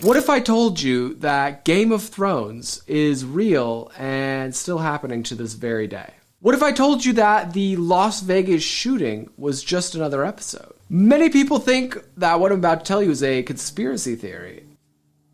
What if I told you that Game of Thrones is real and still happening to this very day? What if I told you that the Las Vegas shooting was just another episode? Many people think that what I'm about to tell you is a conspiracy theory.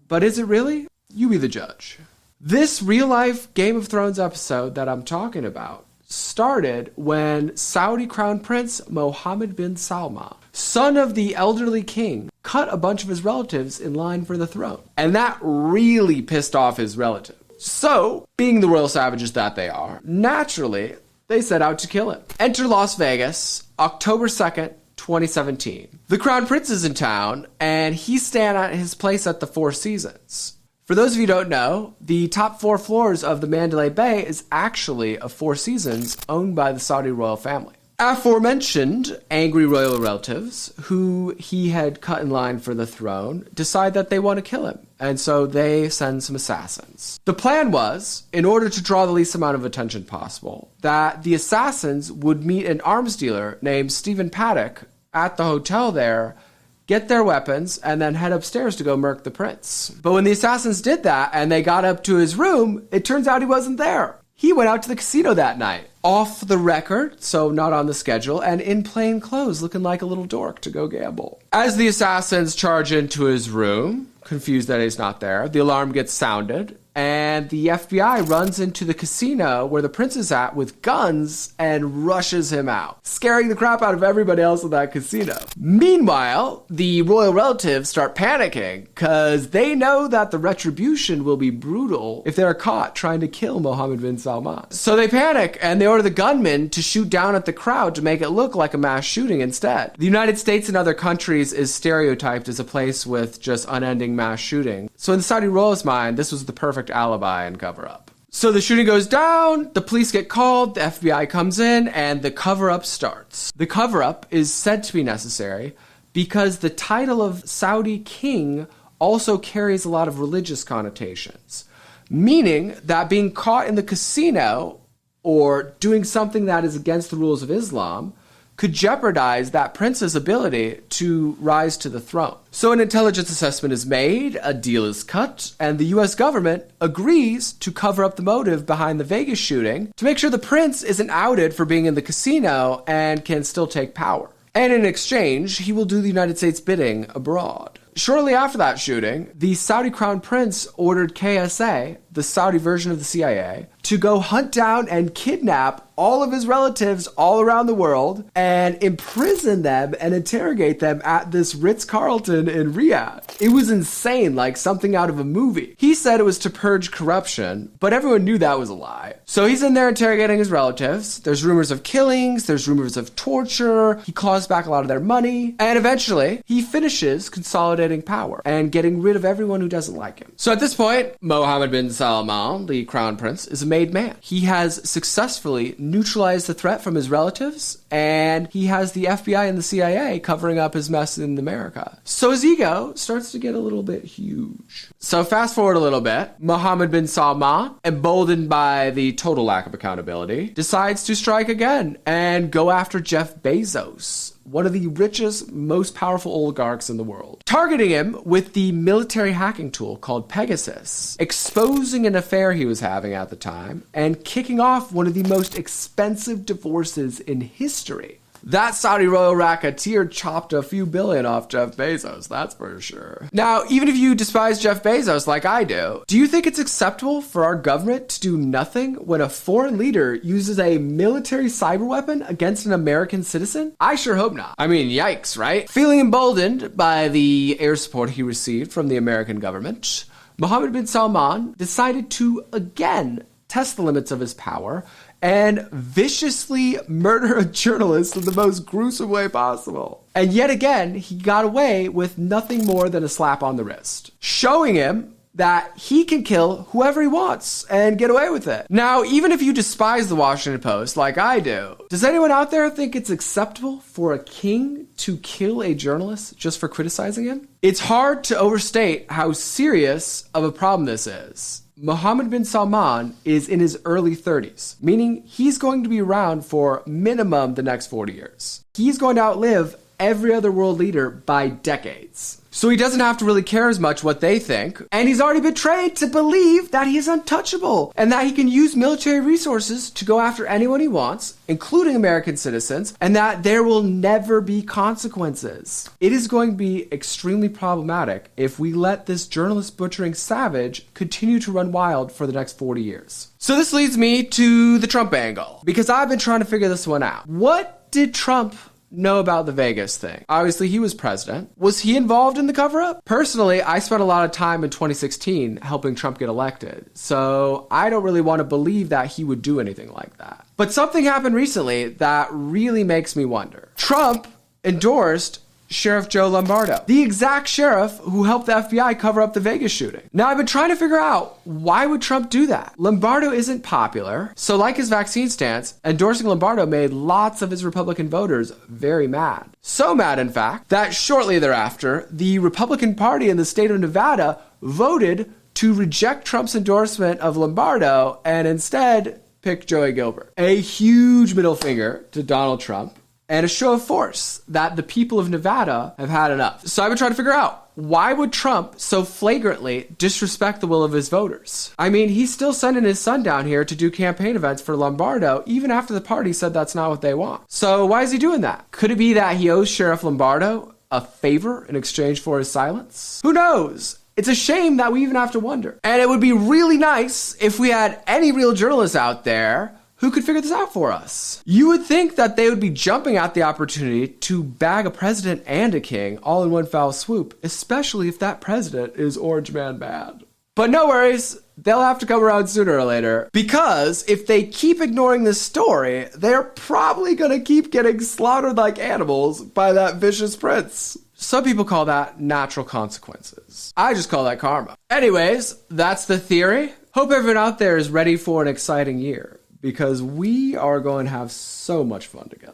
But is it really? You be the judge. This real-life Game of Thrones episode that I'm talking about started when Saudi Crown Prince Mohammed bin Salman, son of the elderly king, cut a bunch of his relatives in line for the throne. And that really pissed off his relatives. So, being the royal savages that they are, naturally, they set out to kill him. Enter Las Vegas, October 2nd, 2017. The Crown Prince is in town, and he's staying at his place at the Four Seasons. For those of you who don't know, the top 4 floors of the Mandalay Bay is actually a Four Seasons owned by the Saudi royal family. Aforementioned angry royal relatives, who he had cut in line for the throne, decide that they want to kill him, and so they send some assassins. The plan was, in order to draw the least amount of attention possible, that the assassins would meet an arms dealer named Stephen Paddock at the hotel there, get their weapons, and then head upstairs to go murk the prince. But when the assassins did that and they got up to his room, it turns out he wasn't there. He went out to the casino that night, off the record, so not on the schedule, and in plain clothes, looking like a little dork to go gamble. As the assassins charge into his room, confused that he's not there, the alarm gets sounded, and the FBI runs into the casino where the prince is at with guns and rushes him out, scaring the crap out of everybody else in that casino. Meanwhile, the royal relatives start panicking because they know that the retribution will be brutal if they're caught trying to kill Mohammed bin Salman. So they panic and they order the gunmen to shoot down at the crowd to make it look like a mass shooting instead. The United States and other countries is stereotyped as a place with just unending mass shooting. So in the Saudi royals' mind, this was the perfect alibi and cover-up. So the shooting goes down, the police get called, the FBI comes in, and the cover-up starts. The cover-up is said to be necessary because the title of Saudi king also carries a lot of religious connotations, meaning that being caught in the casino or doing something that is against the rules of Islam could jeopardize that prince's ability to rise to the throne. So an intelligence assessment is made, a deal is cut, and the US government agrees to cover up the motive behind the Vegas shooting to make sure the prince isn't outed for being in the casino and can still take power. And in exchange, he will do the United States bidding abroad. Shortly after that shooting, the Saudi Crown Prince ordered KSA, the Saudi version of the CIA, to go hunt down and kidnap all of his relatives all around the world and imprison them and interrogate them at this Ritz-Carlton in Riyadh. It was insane, like something out of a movie. He said it was to purge corruption, but everyone knew that was a lie. So he's in there interrogating his relatives. There's rumors of killings, there's rumors of torture, he claws back a lot of their money, and eventually he finishes consolidating power and getting rid of everyone who doesn't like him. So at this point, Mohammed bin Salman, the crown prince, is a made man. He has successfully neutralized the threat from his relatives, and he has the FBI and the CIA covering up his mess in America. So his ego starts to get a little bit huge. So fast forward a little bit, Mohammed bin Salman, emboldened by the total lack of accountability, decides to strike again and go after Jeff Bezos, one of the richest, most powerful oligarchs in the world, targeting him with the military hacking tool called Pegasus, exposing an affair he was having at the time, and kicking off one of the most expensive divorces in history. That Saudi royal racketeer chopped a few billion off Jeff Bezos, that's for sure. Now, even if you despise Jeff Bezos like I do you think it's acceptable for our government to do nothing when a foreign leader uses a military cyber weapon against an American citizen? I sure hope not. I mean, yikes, right? Feeling emboldened by the air support he received from the American government, Mohammed bin Salman decided to again test the limits of his power and viciously murder a journalist in the most gruesome way possible. And yet again, he got away with nothing more than a slap on the wrist, showing him that he can kill whoever he wants and get away with it. Now, even if you despise the Washington Post like I do, does anyone out there think it's acceptable for a king to kill a journalist just for criticizing him? It's hard to overstate how serious of a problem this is. Mohammed bin Salman is in his early 30s, meaning he's going to be around for minimum the next 40 years. He's going to outlive every other world leader by decades. So he doesn't have to really care as much what they think. And he's already been trained to believe that he is untouchable and that he can use military resources to go after anyone he wants, including American citizens, and that there will never be consequences. It is going to be extremely problematic if we let this journalist butchering savage continue to run wild for the next 40 years. So this leads me to the Trump angle, because I've been trying to figure this one out. What did Trump know about the Vegas thing? Obviously, he was president. Was he involved in the cover-up? Personally, I spent a lot of time in 2016 helping Trump get elected, so I don't really want to believe that he would do anything like that. But something happened recently that really makes me wonder. Trump endorsed Sheriff Joe Lombardo, the exact sheriff who helped the FBI cover up the Vegas shooting. Now, I've been trying to figure out, why would Trump do that? Lombardo isn't popular, so like his vaccine stance, endorsing Lombardo made lots of his Republican voters very mad. So mad, in fact, that shortly thereafter, the Republican Party in the state of Nevada voted to reject Trump's endorsement of Lombardo and instead pick Joey Gilbert. A huge middle finger to Donald Trump, and a show of force that the people of Nevada have had enough. So I've been trying to figure out, why would Trump so flagrantly disrespect the will of his voters? I mean, he's still sending his son down here to do campaign events for Lombardo, even after the party said that's not what they want. So why is he doing that? Could it be that he owes Sheriff Lombardo a favor in exchange for his silence? Who knows? It's a shame that we even have to wonder. And it would be really nice if we had any real journalists out there who could figure this out for us. You would think that they would be jumping at the opportunity to bag a president and a king all in one foul swoop, especially if that president is Orange Man bad. But no worries, they'll have to come around sooner or later, because if they keep ignoring this story, they're probably gonna keep getting slaughtered like animals by that vicious prince. Some people call that natural consequences. I just call that karma. Anyways, that's the theory. Hope everyone out there is ready for an exciting year, because we are going to have so much fun together.